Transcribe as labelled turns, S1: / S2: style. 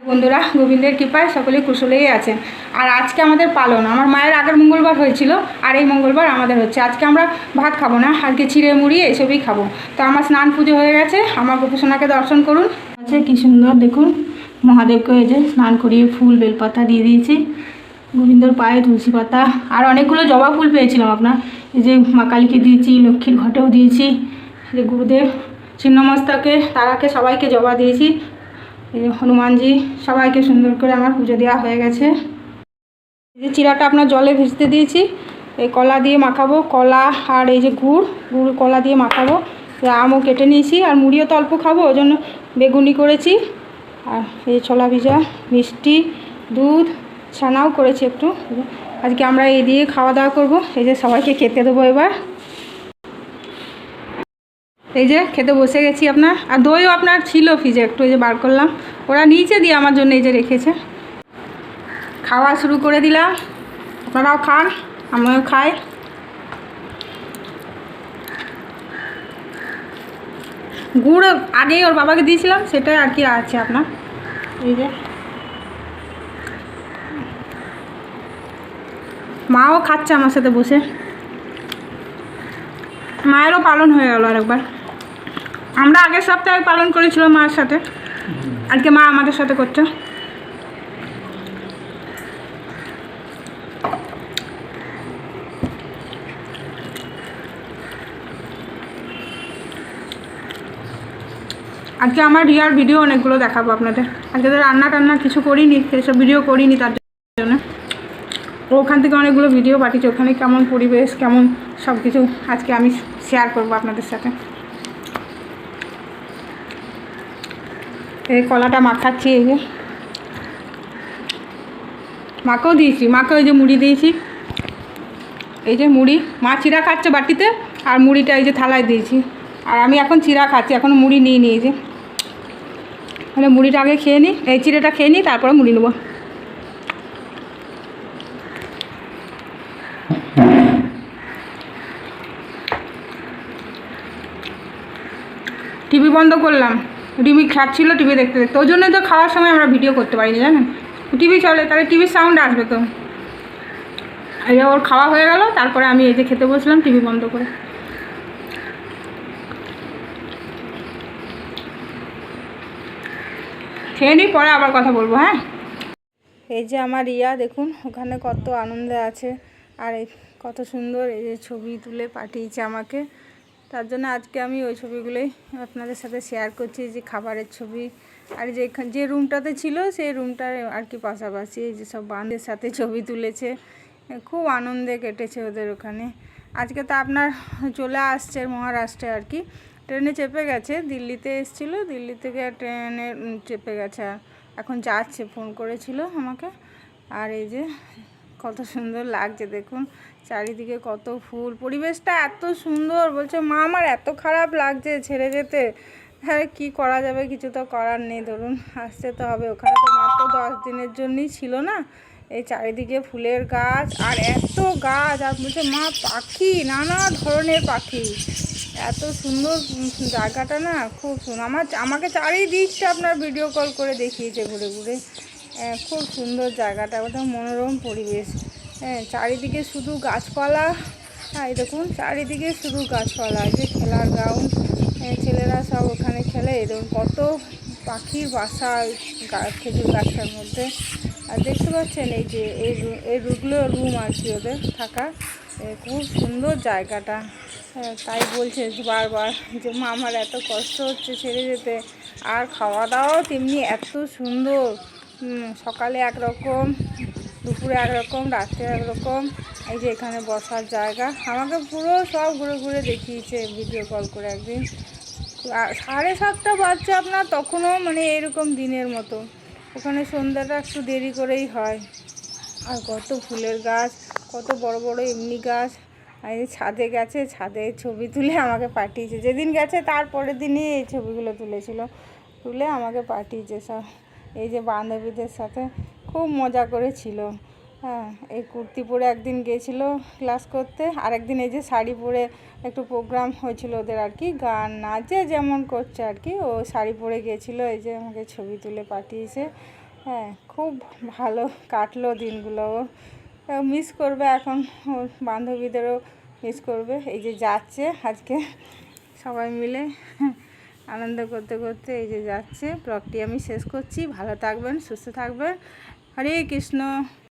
S1: বন্ধুরা, গোবিন্দের কৃপায় সকলে কুশলেই আছেন। আর আজকে আমাদের পালন, আমার মায়ের আগের মঙ্গলবার হয়েছিল আর এই মঙ্গলবার আমাদের হচ্ছে। আজকে আমরা ভাত খাবো না, আজকে চিড়ে মুড়ি এসবই খাবো। তো আমার স্নান পুজো হয়ে গেছে, আমার গোপুসোনাকে দর্শন করুন। আচ্ছা, কি সুন্দর দেখুন, মহাদেবকে এই যে স্নান করিয়ে ফুল বেলপাতা দিয়ে দিয়েছি, গোবিন্দর পায়ে তুলসী পাতা, আর অনেকগুলো জবা ফুল পেয়েছিলাম আপনার। এই যে মা কালীকে দিয়েছি, লক্ষ্মীর ঘটেও দিয়েছি, যে গুরুদেব ছিন্নমস্তাকে তারাকে সবাইকে জবা দিয়েছি, এই যে হনুমানজি, সবাইকে সুন্দর করে আমার পুজো দেওয়া হয়ে গেছে। এই যে চিরাটা আপনার জলে ভিজতে দিয়েছি, এই কলা দিয়ে মাখাবো, কলা আর এই যে গুড় কলা দিয়ে মাখাবো। আমও কেটে নিয়েছি, আর মুড়িও তো অল্প খাবো, ওই জন্য বেগুনি করেছি, আর এই যে ছোলা ভিজা, মিষ্টি, দুধ, ছানাও করেছি একটু। আজকে আমরা এই দিয়ে খাওয়া দাওয়া করবো। এই যে সবাইকে খেতে দেবো এবার। এই যে খেতে বসে গেছি আপনার, আর দইও আপনার ছিল ফ্রিজে একটু, এই যে বার করলাম, ওরা নিচে দিয়ে আমার জন্য এই যে রেখেছে। খাওয়া শুরু করে দিলাম, আপনারাও খান, আমিও খাই। গুড় আগেই ওর বাবাকে দিয়েছিলাম, সেটাই আর কি আছে আপনার। এই যে মাও খাচ্ছে আমার সাথে বসে, মায়েরও পালন হয়ে গেল আরেকবার। আমরা আগের সপ্তাহে পালন করেছিলাম মায়ের সাথে, আজকে মা আমাদের সাথে করছে। আজকে আমার রিয়ার ভিডিও অনেকগুলো দেখাবো আপনাদের। আজকে তো রান্না টান্না কিছু করিনি, সেসব ভিডিও করিনি, তার জন্য ওখান থেকে অনেকগুলো ভিডিও পাঠিয়েছি, ওখানে কেমন পরিবেশ, কেমন সব কিছু আজকে আমি শেয়ার করবো আপনাদের সাথে। এই কলাটা মাখাচ্ছি, এই যে মাকেও দিয়েছি, মাকে ওই যে মুড়ি দিয়েছি, এই যে মুড়ি, মা চিড়া খাচ্ছে বাটিতে, আর মুড়িটা এই যে থালায় দিয়েছি। আর আমি এখন চিড়া খাচ্ছি, এখন মুড়ি নিয়ে নিই, এই যে মানে মুড়িটা আগে খেয়ে নিই, এই চিড়েটা খেয়ে নিই, তারপরে মুড়ি নেবো। টিভি বন্ধ করলাম, রিমি খাচ্ছিল টিভি দেখতে দেখতে, ওই জন্যই তো খাওয়ার সময় আমরা ভিডিও করতে পারিনি, জানেন। টিভি চলে, তাহলে টিভির সাউন্ড আসবে তো। এই যে ওর খাওয়া হয়ে গেল, তারপরে আমি এই যে খেতে বসলাম টিভি বন্ধ করে। খেয়ে নিই, পরে আবার কথা বলবো, হ্যাঁ। এই যে আমার রিয়া দেখুন, ওখানে কত আনন্দে আছে, আর এই কত সুন্দর এই যে ছবি তুলে পাঠিয়েছে আমাকে। তার জন্য আজকে আমি ওই ছবিগুলোই আপনাদের সাথে শেয়ার করছি, যে খাবারের ছবি, আর যে রুমটাতে ছিল সেই রুমটার আর কি পাশাপাশি এই যে সব বান্ধবের সাথে ছবি তুলেছে। খুব আনন্দে কেটেছে ওদের ওখানে। আজকে তো আপনার চলে আসছে মহারাষ্ট্রে আর কি, ট্রেনে চেপে গেছে, দিল্লিতে এসেছিলো, দিল্লি থেকে ট্রেনে চেপে গেছে, এখন যাচ্ছে, ফোন করেছিল আমাকে। আর এই যে কত সুন্দর লাগছে দেখুন, চারিদিকে কত ফুল, পরিবেশটা এত সুন্দর। বলছে মা আমার এত খারাপ লাগছে ছেড়ে যেতে। হ্যাঁ, কি করা যাবে, কিছু তো করার নেই, ধরুন আসতে তো হবে। ওখানে তো মাত্র 10 দিনের জন্যই ছিল না। এই চারিদিকে ফুলের গাছ, আর এত গাছ, আর বলছে মা পাখি, নানা ধরনের পাখি, এত সুন্দর জায়গাটা না, খুব সুন্দর। আমাকে চারিদিকটা আপনার ভিডিও কল করে দেখিয়েছে ঘুরে ঘুরে। খুব সুন্দর জায়গাটা, একদম মনোরম পরিবেশ। হ্যাঁ, চারিদিকে শুধু গাছপালা, হ্যাঁ এই দেখুন চারিদিকে শুধু গাছপালা, যে খেলার গ্রাউন্ড, ছেলেরা সব ওখানে খেলে। এরকম কত পাখির বাসা খেজুর গাছটার মধ্যে। আর দেখতে পাচ্ছেন এই যে এই রুম আর কি ওদের থাকা, খুব সুন্দর জায়গাটা। তাই বলছে বারবার যে মা আমার এত কষ্ট হচ্ছে ছেড়ে যেতে। আর খাওয়া দাওয়াও তেমনি এত সুন্দর, সকালে একরকম, দুপুরে একরকম, রাত্রে একরকম। এই যে এখানে বসার জায়গা, আমাকে পুরো সব ঘুরে ঘুরে দেখিয়েছে ভিডিও কল করে একদিন। 7:30 বাজছে আপনার, তখনও মানে এরকম দিনের মতো। ওখানে সন্ধ্যাটা একটু দেরি করেই হয়। আর কত ফুলের গাছ, কত বড় বড় এমনি গাছ। আর এই ছাদে গেছে, ছাদে ছবি তুলে আমাকে পাঠিয়েছে। যেদিন গেছে তারপরের দিনই এই ছবিগুলো তুলে আমাকে পাঠিয়েছে সব। এই যে বান্ধবীদের সাথে খুব মজা করেছিল। হ্যাঁ, এই কুর্তি পরে একদিন গিয়েছিলো ক্লাস করতে, আর একদিন এই যে শাড়ি পরে একটু প্রোগ্রাম হয়েছিল ওদের আর কি, গান নাচ যে যেমন করছে আর কি, ও শাড়ি পরে গিয়েছিলো। এই যে আমাকে ছবি তুলে পাঠিয়েছে। হ্যাঁ, খুব ভালো কাটলো দিনগুলো। ওর মিস করবে এখন, ওর বান্ধবীদেরও মিস করবে। এই যে যাচ্ছে আজকে সবাই মিলে আনন্দ করতে করতে এই যে যাচ্ছে। ব্লগটি আমি শেষ করছি। ভালো থাকবেন, সুস্থ থাকবেন। হরে কৃষ্ণ।